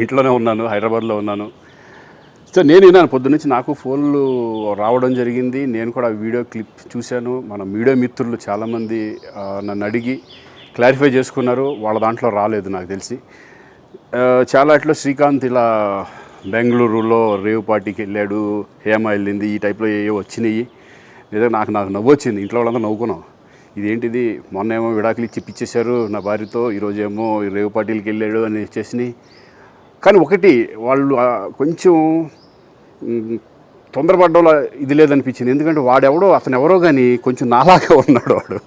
ఇంట్లోనే ఉన్నాను, హైదరాబాద్లో ఉన్నాను. సో నేను విన్నాను పొద్దున్నుంచి, నాకు ఫోన్లు రావడం జరిగింది. నేను కూడా వీడియో క్లిప్ చూశాను. మన మీడియా మిత్రులు చాలామంది నన్ను అడిగి క్లారిఫై చేసుకున్నారు. వాళ్ళ దాంట్లో రాలేదు నాకు తెలిసి. చాలా ఇట్లా శ్రీకాంత్ ఇలా బెంగళూరులో రేవ్ పార్టీకి వెళ్ళాడు, హేమ వెళ్ళింది, ఈ టైప్లో ఏవో వచ్చినాయి. నిజంగా నాకు నవ్వు వచ్చింది. ఇంట్లో వాళ్ళందరూ నవ్వుకున్నాం. ఇదేంటిది, మొన్న ఏమో విడాకులు ఇచ్చి పిచ్చేశారు నా భార్యతో, ఈరోజేమో రేవ్ పార్టీలకి వెళ్ళాడు అని వచ్చేసినాయి. కానీ ఒకటి, వాళ్ళు కొంచెం తొందరపడ్డంలో ఇది లేదనిపించింది. ఎందుకంటే వాడెవడో, అతను ఎవరో కానీ కొంచెం నాలాగా ఉన్నాడు. వాడు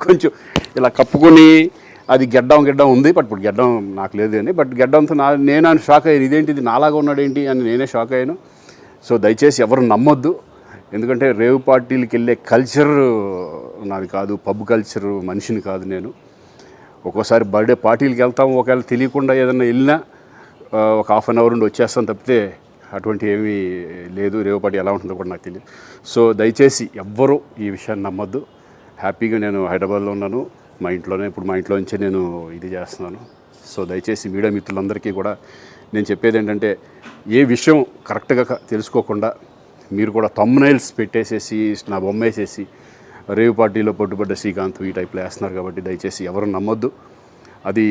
కొంచెం ఇలా కప్పుకొని, అది గెడ్డం ఉంది, బట్ ఇప్పుడు గెడ్డం నాకు లేదు అని, బట్ గెడ్డంతో నేను షాక్ అయ్యాను. ఇదేంటిది నాలాగా ఉన్నాడు ఏంటి అని నేనే షాక్ అయ్యాను. సో దయచేసి ఎవరు నమ్మొద్దు. ఎందుకంటే రేవ్ పార్టీలకి వెళ్ళే కల్చర్ నాది కాదు, పబ్ కల్చర్ మనిషిని కాదు నేను. ఒక్కోసారి బర్త్డే పార్టీలకి వెళ్తాము, ఒకవేళ తెలియకుండా ఏదైనా వెళ్ళినా ఒక హాఫ్ అన్ అవర్ నుండి వచ్చేస్తాను తప్పితే అటువంటి ఏమీ లేదు. రేవ్ పార్టీ ఎలా ఉంటుందో కూడా నాకు తెలియదు. సో దయచేసి ఎవ్వరూ ఈ విషయాన్ని నమ్మొద్దు. హ్యాపీగా నేను హైదరాబాద్లో ఉన్నాను, మా ఇంట్లోనే. ఇప్పుడు మా ఇంట్లో నుంచే నేను ఇది చేస్తున్నాను. సో దయచేసి మీడియా మిత్రులందరికీ కూడా నేను చెప్పేది ఏంటంటే, ఏ విషయం కరెక్ట్గా తెలుసుకోకుండా మీరు కూడా థంబ్నైల్స్ పెట్టేసేసి, నా బొమ్మ వేసేసి రేవ్ పార్టీలో పట్టుబడ్డ శ్రీకాంత్ ఈ టైప్లో వేస్తున్నారు. కాబట్టి దయచేసి ఎవరు నమ్మొద్దు. అది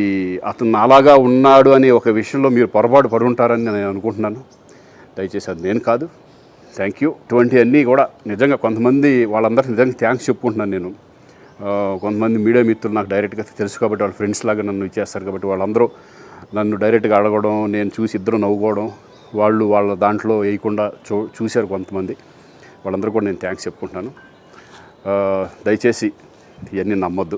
అతను అలాగా ఉన్నాడు అనే ఒక విషయంలో మీరు పొరపాటు పడి ఉంటారని నేను అనుకుంటున్నాను. దయచేసి అది నేను కాదు. Thank you. ఇటువంటి అన్నీ కూడా నిజంగా కొంతమంది, వాళ్ళందరికీ నిజంగా థ్యాంక్స్ చెప్పుకుంటున్నాను నేను. కొంతమంది మీడియా మిత్రులు నాకు డైరెక్ట్గా తెలుసు కాబట్టి, వాళ్ళ ఫ్రెండ్స్ లాగా నన్ను ఇచ్చేస్తారు కాబట్టి, వాళ్ళందరూ నన్ను డైరెక్ట్గా అడగడం, నేను చూసి ఇద్దరు నవ్వుకోవడం, వాళ్ళు వాళ్ళ దాంట్లో వేయకుండా చూశారు కొంతమంది. వాళ్ళందరూ కూడా నేను థ్యాంక్స్ చెప్పుకుంటున్నాను. దయచేసి ఇవన్నీ నమ్మొద్దు.